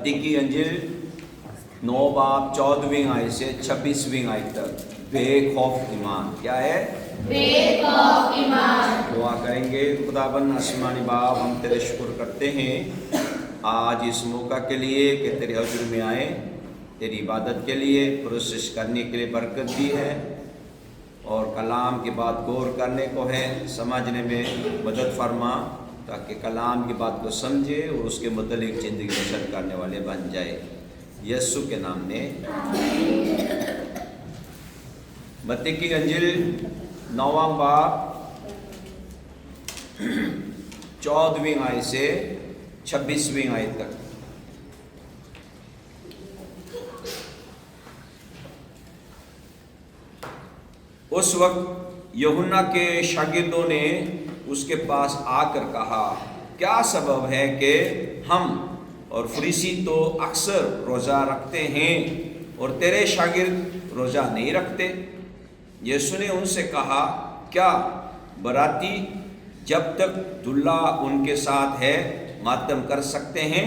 मत्ती की अंजिल 9 बाब 14वीं आयत से 26वीं आयत तक बेक ऑफ ईमान। क्या है? बेक ऑफ ईमान। दुआ करेंगे। खुदाबंद आसमानी बाप, हम तेरे शुक्र करते हैं आज इस मौका के लिए कि तेरे हजूर में आए, तेरी इबादत के लिए, प्रोसेस करने के लिए बरकत दी है और कलाम की बात गौर करने को है, समझने में मदद फरमा ताकि कलाम की बात को समझे और उसके मुतालिक ज़िंदगी बसर करने वाले बन जाए, यीशु के नाम में। मत्ती की अंजिल 9वां बाब 14वीं आयत से 26वीं आयत तक। उस वक्त यूहन्ना के शागिर्दों ने उसके पास आकर कहा, क्या सबब है कि हम और फरीसी तो अक्सर रोज़ा रखते हैं और तेरे शागिर्द रोज़ा नहीं रखते? यीशु ने उनसे कहा, क्या बराती जब तक दूल्हा उनके साथ है मातम कर सकते हैं?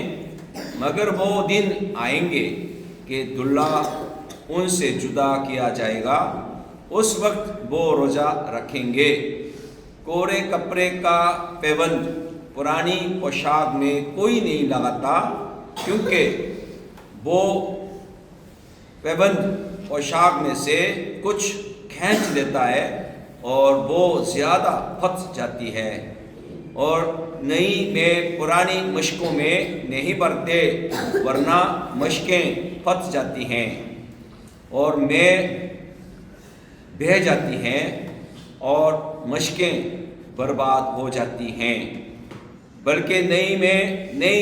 मगर वो दिन आएंगे कि दूल्हा उनसे जुदा किया जाएगा, उस वक्त वो रोज़ा रखेंगे। कोरे कपड़े का पैबंद पुरानी पोशाक में कोई नहीं लगाता, क्योंकि वो पैबंद पोशाक में से कुछ खींच लेता है और वो ज़्यादा फट जाती है, और नई में पुरानी मशकों में नहीं भरते, वरना मशकें फट जाती हैं और में बह जाती हैं और मशकें बर्बाद हो जाती हैं, बल्कि नई में नई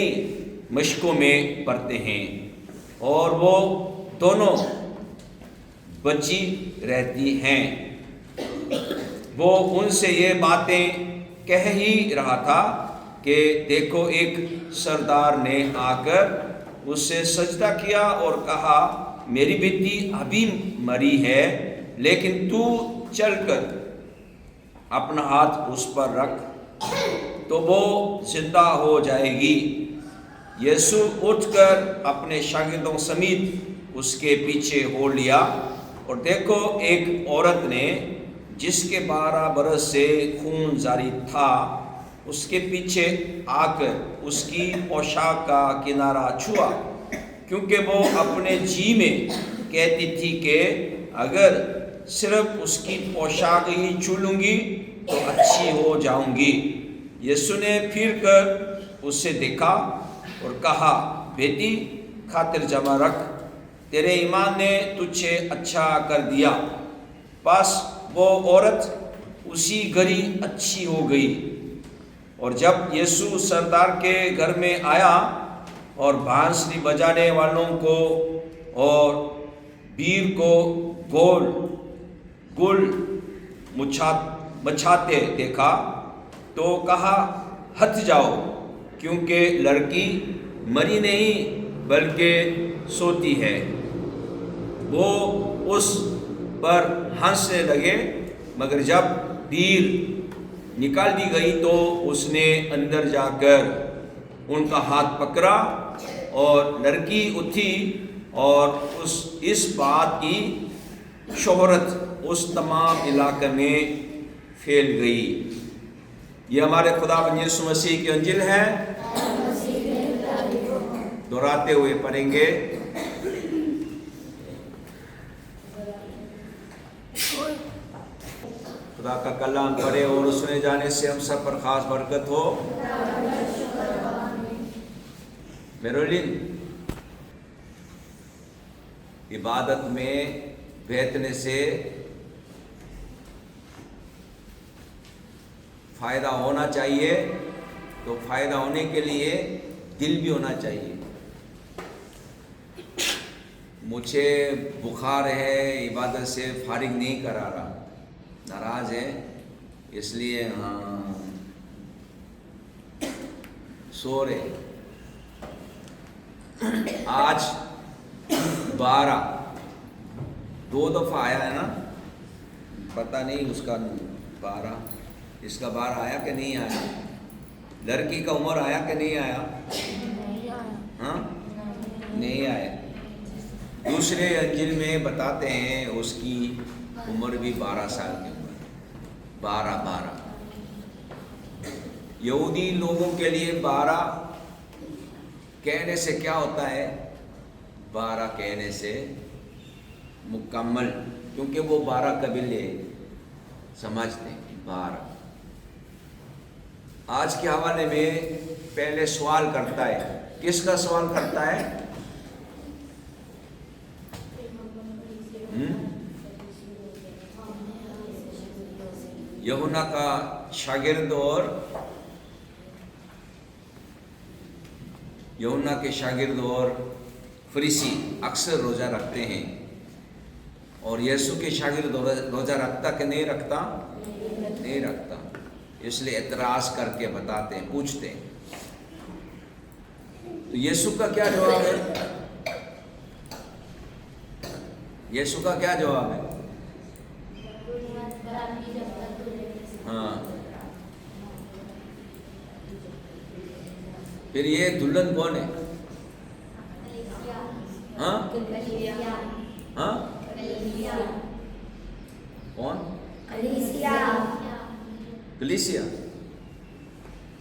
मशकों में भरते हैं और वो दोनों बची रहती हैं। वो उनसे ये बातें कह ही रहा था कि देखो, एक सरदार ने आकर उससे सजदा किया और कहा, मेरी बेटी अभी मरी है, लेकिन तू चलकर अपना हाथ उस पर रख तो वो जिंदा हो जाएगी। यीशु उठकर अपने शागिर्दों समेत उसके पीछे हो लिया, और देखो, एक औरत ने जिसके 12 बरस से खून जारी था, उसके पीछे आकर उसकी पोशाक का किनारा छुआ, क्योंकि वो अपने जी में कहती थी कि अगर सिर्फ उसकी पोशाक ही छू लूँगी तो अच्छी हो जाऊंगी। यीशु ने फिर कर उससे देखा और कहा, बेटी, खातिर जमा रख, तेरे ईमान ने तुझे अच्छा कर दिया। बस वो औरत उसी घड़ी अच्छी हो गई। और जब यीशु सरदार के घर में आया और बांसुरी बजाने वालों को और बीर को गोल गुल मचाते देखा तो कहा, हट जाओ, क्योंकि लड़की मरी नहीं बल्कि सोती है। वो उस पर हंसने लगे, मगर जब बीर निकाल दी गई तो उसने अंदर जाकर उनका हाथ पकड़ा और लड़की उठी, और इस बात की शोहरत उस तमाम इलाके में फैल गई। ये हमारे खुदावंद यीशु मसीह की अंजिल है। दोहराते हुए पढ़ेंगे। खुदा का कलाम पढ़े और सुने जाने से हम सब पर खास बरकत हो। मेरोलिन, इबादत में बैठने से फ़ायदा होना चाहिए, तो फ़ायदा होने के लिए दिल भी होना चाहिए। मुझे बुखार है, इबादत से फारिग नहीं करा रहा, नाराज़ है, इसलिए सो रहे। आज 2 दफ़ा आया है ना, पता नहीं उसका 12, इसका 12 आया कि नहीं आया? लड़की का उम्र आया कि नहीं आया? हाँ, नहीं आया। दूसरे अंजिल में बताते हैं उसकी उम्र भी 12 साल की उम्र, 12। यहूदी लोगों के लिए 12 कहने से क्या होता है? 12 कहने से मुकम्मल, क्योंकि वो 12 कबीले समझते हैं। 12 आज के हवाले में पहले सवाल करता है, किसका सवाल करता है? यूहन्ना का शागिर्द और यूहन्ना के शागिर्द और फरीसी अक्सर रोज़ा रखते हैं, और यीशु के शागिर्द रोज़ा रखता कि नहीं रखता? नहीं रखता। इसलिए एतराज़ करके बताते हैं, पूछते हैं। तो यीशु का क्या जवाब है? यीशु का क्या जवाब है? हाँ, फिर ये दुल्हन कौन है? हाँ हाँ, कौन? कलीसिया।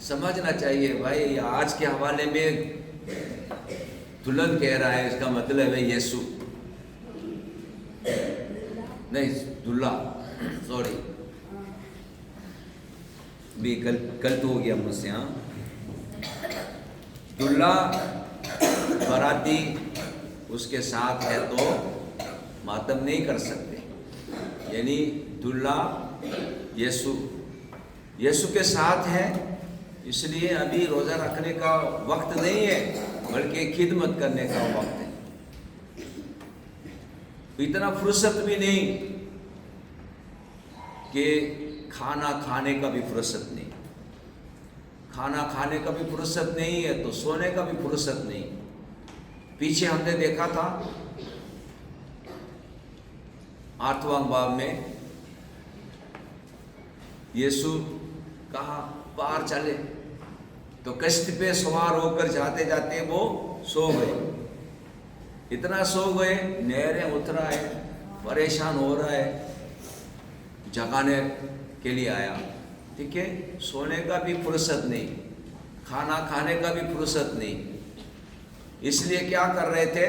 समझना चाहिए भाई, आज के हवाले में दुल्हन कह रहा है, इसका मतलब है यीशु नहीं, दुल्ला, सॉरी, भी गलत हो गया मुझसे। हाँ, दुल्ला बराती उसके साथ है तो मातम नहीं कर सकते, यानी दुल्ला यीशु के साथ है, इसलिए अभी रोज़ा रखने का वक्त नहीं है, बल्कि खिदमत करने का वक्त है। इतना फुर्सत भी नहीं कि खाना खाने का भी फुर्सत नहीं, खाना खाने का भी फुर्सत नहीं है, तो सोने का भी फुर्सत नहीं। पीछे हमने देखा था 8वां बाब में यीशु कहा पार चले, तो कश्ती पे सवार होकर जाते जाते वो सो गए। इतना सो गए, नहरें उतरा है, परेशान हो रहा है, जगाने के लिए आया। ठीक है, सोने का भी फुर्सत नहीं, खाना खाने का भी फुर्सत नहीं। इसलिए क्या कर रहे थे?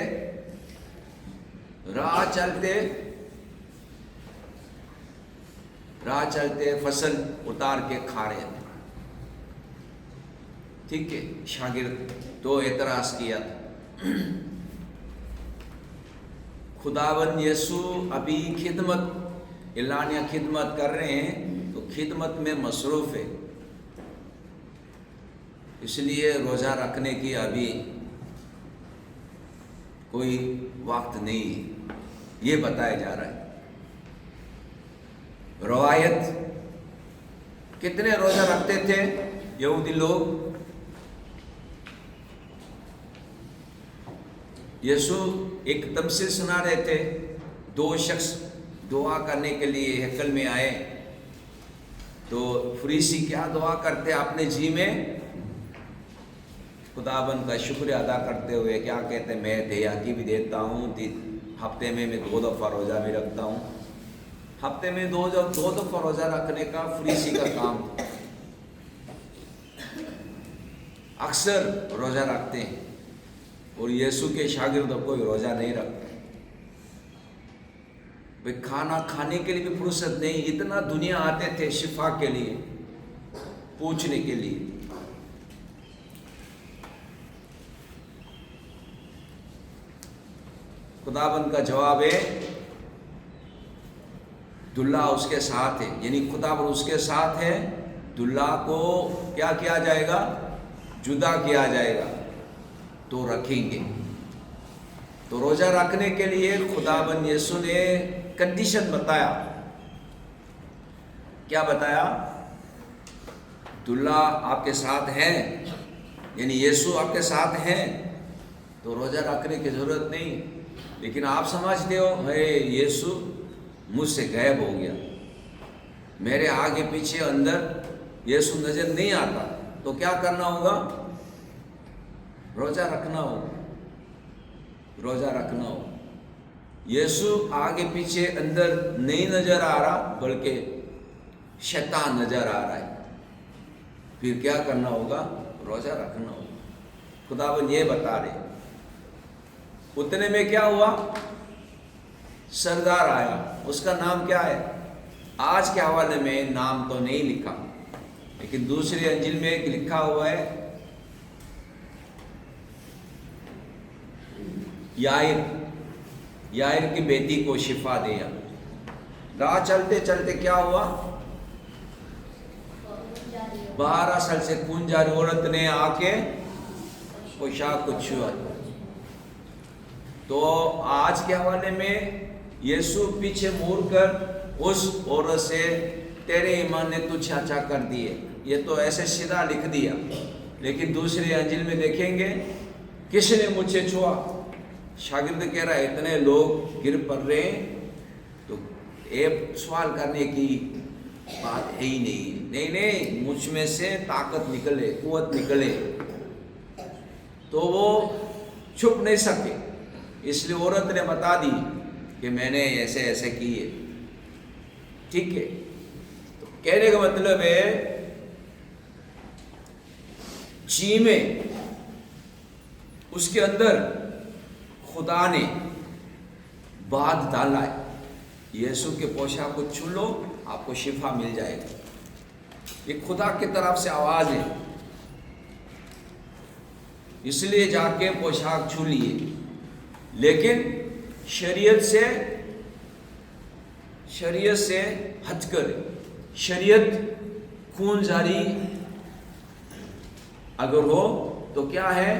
राह चलते फसल उतार के खा रहे थे। ठीक है, शागिर्द तो एतराज किया था। खुदावंद यीशु अभी एलानिया खिदमत कर रहे हैं, तो खिदमत में मसरूफ है, इसलिए रोज़ा रखने की अभी कोई वक्त नहीं है, ये बताया जा रहा है। रवायत कितने रोज़ा रखते थे यहूदी लोग? यीशु एक तमसील सुना रहे थे। 2 शख्स दुआ करने के लिए हैकल में आए, तो फरीसी क्या दुआ करते अपने जी में? खुदाबंद का शुक्र अदा करते हुए क्या कहते? मैं देहाती भी देता हूँ, हफ्ते में मैं 2 दफ़ा रोज़ा भी रखता हूँ। हफ्ते में 2 दफ़ा रोज़ा रखने का फरीसी का काम था। अक्सर रोज़ा रखते हैं, और यीशु के शागिर्दों कोई रोज़ा नहीं रखते। वे खाना खाने के लिए भी फुर्सत नहीं, इतना दुनिया आते थे शिफा के लिए, पूछने के लिए। खुदाबंद का जवाब है, दुल्ला उसके साथ है, यानी खुदाबंद उसके साथ है। दुल्ला को क्या किया जाएगा? जुदा किया जाएगा, तो रखेंगे। तो रोज़ा रखने के लिए खुदाबंद यीशु ने कंडीशन बताया। क्या बताया? दुल्ला आपके साथ है, यानी यीशु आपके साथ है, तो रोज़ा रखने की ज़रूरत नहीं। लेकिन आप समझते हो, है यीशु मुझसे गायब हो गया, मेरे आगे पीछे अंदर यीशु नजर नहीं आता, तो क्या करना होगा? रोज़ा रखना होगा। रोज़ा रखना हो। यीशु आगे पीछे अंदर नहीं नजर आ रहा, बल्कि शैतान नजर आ रहा है। फिर क्या करना होगा? रोज़ा रखना होगा। खुदावंद ये बता रहे। उतने में क्या हुआ? सरदार आया। उसका नाम क्या है? आज के हवाले में नाम तो नहीं लिखा, लेकिन दूसरी अंजील में एक लिखा हुआ है, याइर की बेटी को शिफा दिया। राह चलते चलते क्या हुआ? 12 साल से खून जारी औरत ने आके पोशाक को छुआ। तो आज के हवाले में यीशु पीछे मुड़कर उस औरत से, तेरे ईमान ने तुझे अच्छा कर दिए, ये तो ऐसे सीधा लिख दिया। लेकिन दूसरी अंजील में देखेंगे, किसने मुझे छुआ? शागिर्द कह रहा है, इतने लोग गिर पड़ रहे हैं, तो एक सवाल करने की बात है ही नहीं। नहीं, मुझ में से ताकत निकले, कुव्वत निकले। तो वो छुप नहीं सके, इसलिए औरत ने बता दी कि मैंने ऐसे ऐसे किए। ठीक है, तो कहने का मतलब है, जी में उसके अंदर खुदा ने बात डाला है, यीशु के पोशाक को छू लो, आपको शिफा मिल जाएगा। ये खुदा की तरफ से आवाज है, इसलिए जाके पोशाक छू लिए। लेकिन शरीयत से हटकर, शरीयत खून जारी अगर हो तो क्या है?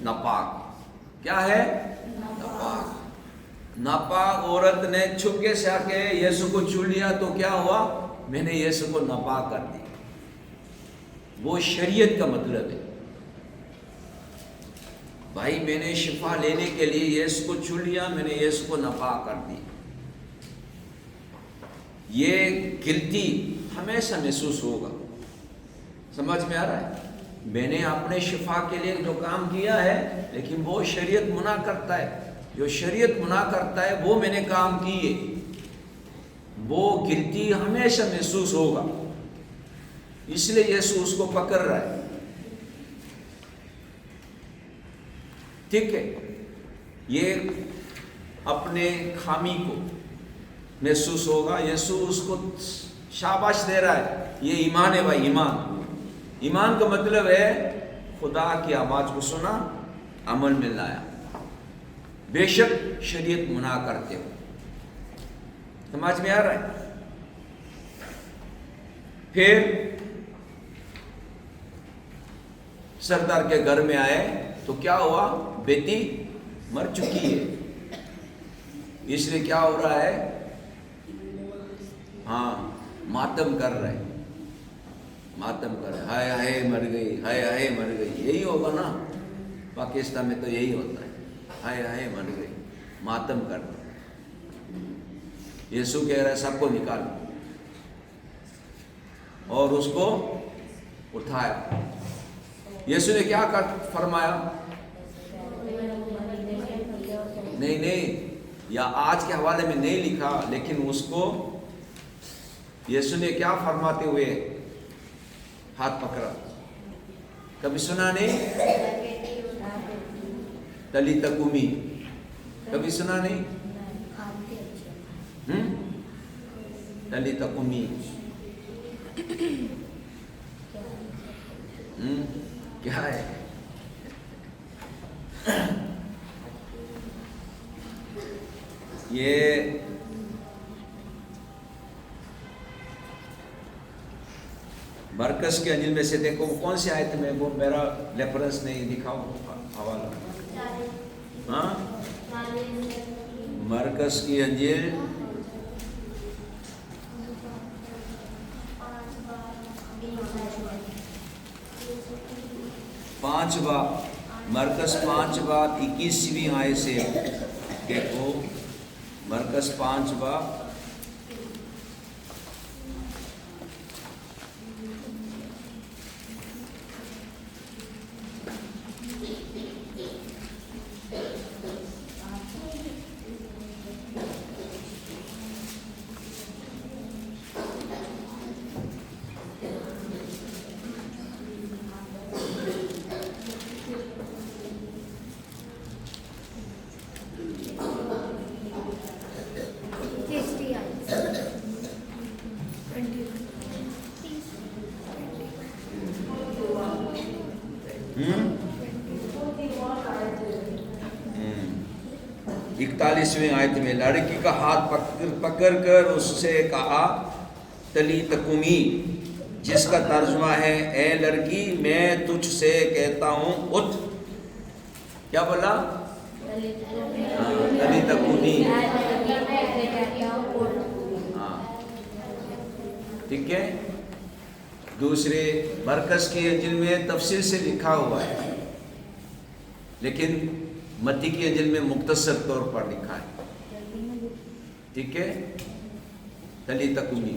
नापाक। क्या है? नापाक। नापाक औरत ने छुपके से आके यीशु को छू लिया, तो क्या हुआ? मैंने यीशु को नापाक कर दिया। वो शरीयत का मतलब है। भाई, मैंने शिफा लेने के लिए यीशु को छू लिया, मैंने यीशु को नापाक कर दिया। ये गिल्टी हमेशा महसूस होगा। समझ में आ रहा है? मैंने अपने शिफा के लिए जो काम किया है, लेकिन वो शरीयत मना करता है। जो शरीयत मना करता है वो मैंने काम किए, वो गिल्टी हमेशा महसूस होगा। इसलिए यीशु उसको पकड़ रहा है। ठीक है, ये अपने खामी को महसूस होगा। यीशु उसको शाबाश दे रहा है। ये ईमान है भाई, ईमान। ईमान का मतलब है खुदा की आवाज को सुना, अमल में लाया, बेशक शरीयत मना करते हो। समझ में आ रहा है? फिर सरदार के घर में आए तो क्या हुआ? बेटी मर चुकी है, इसलिए क्या हो रहा है? हाँ, मातम कर रहे हैं, मातम कर रहे, हाय हाय मर गई, हाय हाय मर गई। यही होगा ना, पाकिस्तान में तो यही होता है, हाय हाय मर गई, मातम कर रहे। यीशु कह रहा है सबको निकालो, और उसको उठाया। यीशु ने क्या कर फरमाया? नहीं, या आज के हवाले में नहीं लिखा, लेकिन उसको यीशु ने क्या फरमाते हुए हाथ पकड़ा? कभी सुना नहीं? तलीता कुमी, कभी सुना नहीं? तलीता कुमी, क्या है? ये मरकस के अंजिल में से देखो, कौन सी आयत में? वो मेरा रेफरेंस नहीं, दिखाओ हवाला। हाँ, मरकस की अंजिल 5 बाब, मरकस 5 बाब 21वीं आयत से देखो। मरकस 5 बाब 21 41वें आयत में लड़की का हाथ पकड़ कर उससे कहा तली तकुमी, जिसका तर्जुमा है ए लड़की मैं तुझसे कहता हूँ उठ। क्या बोला? तली तकुमी। ठीक है। दूसरे मरकज की अंजिल में तफसील से लिखा हुआ है, लेकिन मत्ती की अंजिल में मुख्तसर तौर पर लिखा है। ठीक है, तली तकुमी।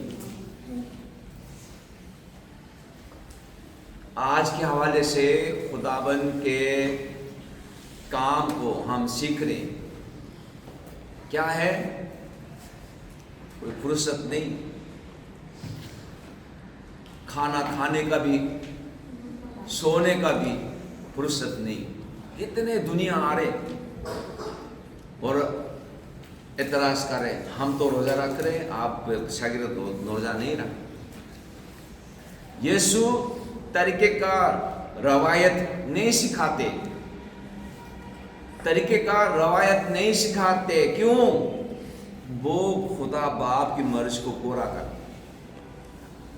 आज के हवाले से खुदाबंद के काम को हम सीख रहे हैं। क्या है? कोई फुर्सत नहीं, खाना खाने का भी, सोने का भी फुर्सत नहीं। इतने दुनिया आ रहे और एतराज़ कर रहे, हम तो रोज़ा रख रहे, आप शागिर्द रोज़ा नहीं रख। यीशु तरीक़ेकार रवायत नहीं सिखाते, तरीक़ेकार रवायत नहीं सिखाते। क्यों? वो खुदा बाप की मर्ज़ को पूरा करते।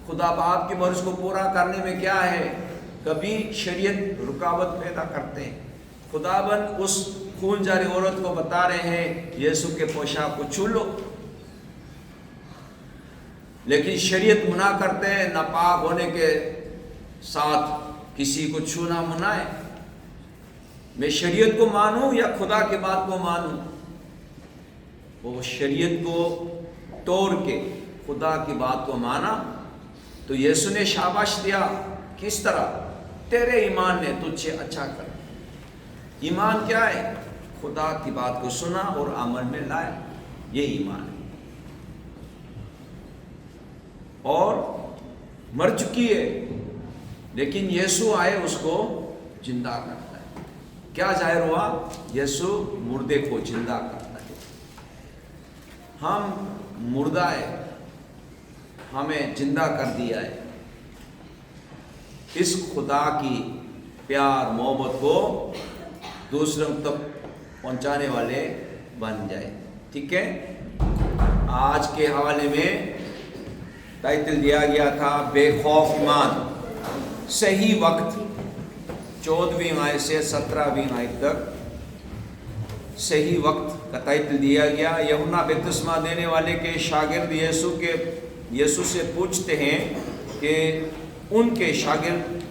खुदा बाप की मर्ज़ को पूरा करने में क्या है? कभी शरीयत रुकावट पैदा करते हैं। खुदाबंद उस खून जारी औरत को बता रहे हैं यीशु के पोशाक को छू लो, लेकिन शरीयत मना करते हैं नापाक होने के साथ किसी को छूना मना है। मैं शरीयत को मानूं या खुदा की बात को मानूं? वो शरीयत को तोड़ के खुदा की बात को माना तो यीशु ने शाबाश दिया। किस तरह? तेरे ईमान ने तुझसे अच्छा कर। ईमान क्या है? खुदा की बात को सुना और अमल में लाया, ये ईमान है। और मर चुकी है, लेकिन यीशु आए उसको जिंदा करता है। क्या जाहिर हुआ? यीशु मुर्दे को जिंदा करता है। हम मुर्दा है, हमें जिंदा कर दिया है। इस खुदा की प्यार मोहब्बत को दूसरों तक पहुंचाने वाले बन जाए। ठीक है। आज के हवाले में टाइटल दिया गया था बेखौफ ईमान। सही वक्त 14वीं आयत से 17वीं आयत तक सही वक्त का टाइटल दिया गया। यूहन्ना बपतिस्मा देने वाले के शागिर्द यीशु से पूछते हैं कि उनके शागिर्द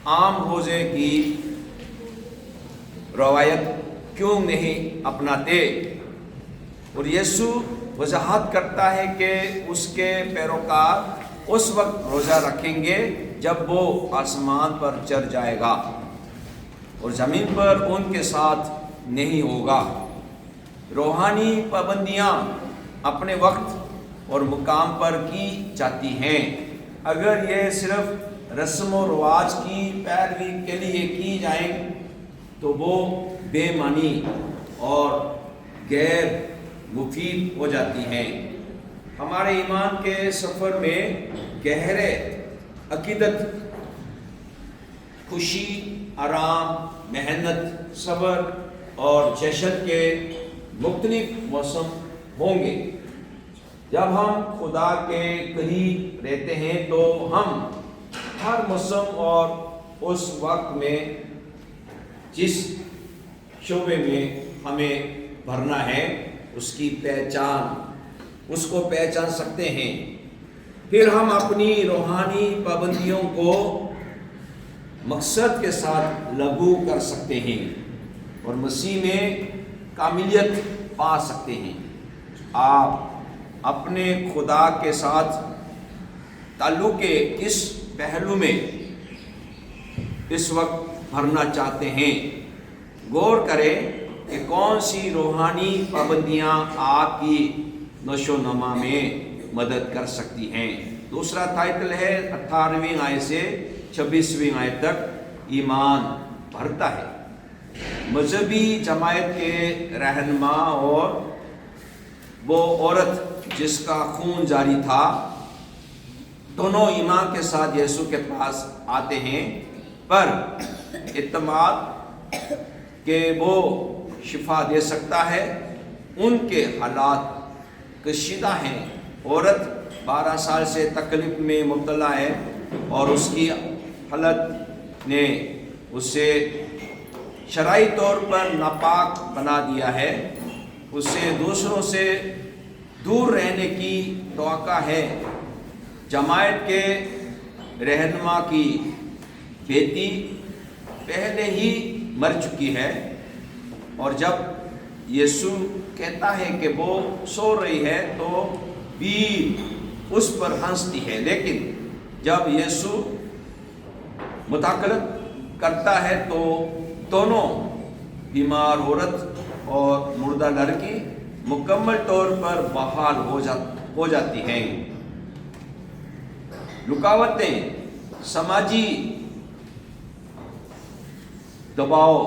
आम रोज़े की रवायत क्यों नहीं अपनाते, और यीशु वजाहत करता है कि उसके पैरोकार उस वक्त रोज़ा रखेंगे जब वो आसमान पर चढ़ जाएगा और ज़मीन पर उनके साथ नहीं होगा। रूहानी पाबंदियाँ अपने वक्त और मुकाम पर की जाती हैं। अगर ये सिर्फ रस्म व रिवाज की पैरवी के लिए की जाए तो वो बेमानी और गैर मुफीद हो जाती हैं। हमारे ईमान के सफ़र में गहरे अकीदत, खुशी, आराम, मेहनत, सब्र और जश्न के मुख्तलिफ मौसम होंगे। जब हम खुदा के करीब रहते हैं तो हम हर मौसम और उस वक्त में जिस शोबे में हमें भरना है उसको पहचान सकते हैं। फिर हम अपनी रूहानी पाबंदियों को मकसद के साथ लागू कर सकते हैं और मसीह में कामिलियत पा सकते हैं। आप अपने खुदा के साथ ताल्लुक़ के किस पहलू में इस वक्त भरना चाहते हैं? गौर करें कि कौन सी रूहानी पाबंदियाँ आपकी नशोनमा में मदद कर सकती हैं। दूसरा टाइटल है 18वीं आयत से 26वीं आयत तक ईमान भरता है। मजहबी जमायत के रहनुमा और वो औरत जिसका खून जारी था, दोनों ईमान के साथ यीशु के पास आते हैं, पर इत्मीनान कि वो شفا دے سکتا ہے، ان کے حالات کشیدہ ہیں۔ عورت 12 سال سے تکلیف میں مبتلا ہے اور اس کی حالت نے اسے شرعی طور پر ناپاک بنا دیا ہے، اسے دوسروں سے دور رہنے کی توقع ہے۔ جماعت کے رہنما کی بیٹی پہلے ہی مر چکی ہے، اور جب یسوع کہتا ہے کہ وہ سو رہی ہے تو بیوی اس پر ہنستی ہے، لیکن جب یسوع مداخلت کرتا ہے تو دونوں بیمار عورت اور مردہ لڑکی مکمل طور پر بحال ہو جاتی ہیں۔ رکاوٹیں، سماجی دباؤ،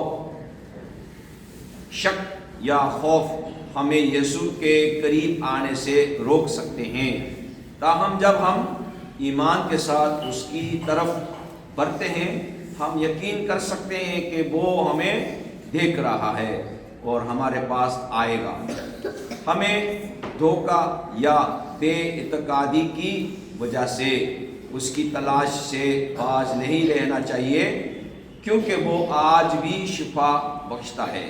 شک یا خوف ہمیں یسوع کے قریب آنے سے روک سکتے ہیں، تاہم جب ہم ایمان کے ساتھ اس کی طرف بڑھتے ہیں، ہم یقین کر سکتے ہیں کہ وہ ہمیں دیکھ رہا ہے اور ہمارے پاس آئے گا۔ ہمیں دھوکہ یا بے اعتقادی کی وجہ سے اس کی تلاش سے باز نہیں رہنا چاہیے، کیونکہ وہ آج بھی شفا بخشتا ہے۔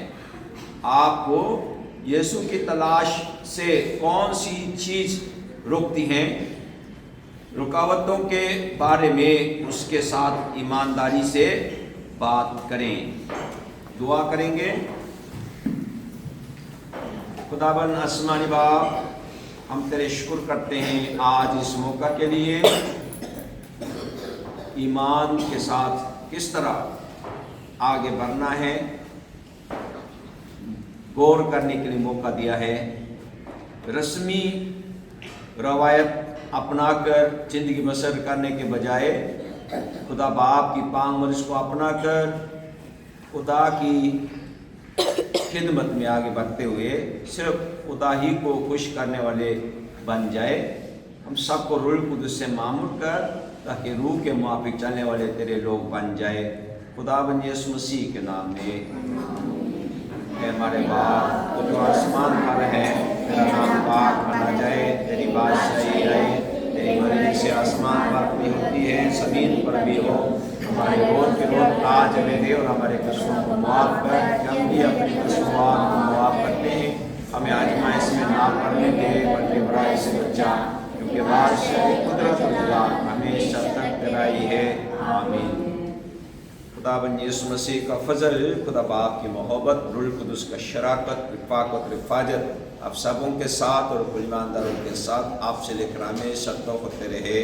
آپ کو یسوع کی تلاش سے کون سی چیز روکتی ہیں؟ رکاوٹوں کے بارے میں اس کے ساتھ ایمانداری سے بات کریں۔ دعا کریں گے۔ خداوند آسمانی باپ، ہم تیرے شکر کرتے ہیں آج اس موقع کے لیے، ایمان کے ساتھ کس طرح آگے بڑھنا ہے غور کرنے کے لیے موقع دیا ہے۔ رسمی روایت اپنا کر زندگی بسر کرنے کے بجائے خدا باپ کی پاک مرض کو اپنا کر خدا کی خدمت میں آگے بڑھتے ہوئے صرف خدا ہی کو خوش کرنے والے بن جائے۔ ہم سب کو روح القدس سے معمور کر تاکہ روح کے موافق چلنے والے تیرے لوگ بن جائے۔ خداوند یسوع مسیح کے نام میں۔ اے ہمارے باپ، تو جو آسمان پر ہے، تیرا نام پاک بنا جائے، تیری بادشاہی آئے، تیری مرضی سے آسمان پر بھی ہوتی ہے زمین پر بھی ہو۔ ہمارے روز کے روز آج ہمیں دے اور ہمارے قصوروں کو معاف کر، ہم بھی اپنی قصوروات کو معاف کرتے ہیں۔ ہمیں آزمائش میں نہ پڑنے دے بلکہ برائی سے بچا، کیونکہ بادشاہی قدرت و جلال ہمیشہ تک تیرا ہی ہے، آمین۔ خداوند یسوع مسیح کا فضل، خدا باپ کی محبت، روح القدس کا شراکت، رفاقت، رفاجت آپ سبوں کے ساتھ اور ایمانداروں کے ساتھ آپ سے لے کر ہمیشہ توقع رہے۔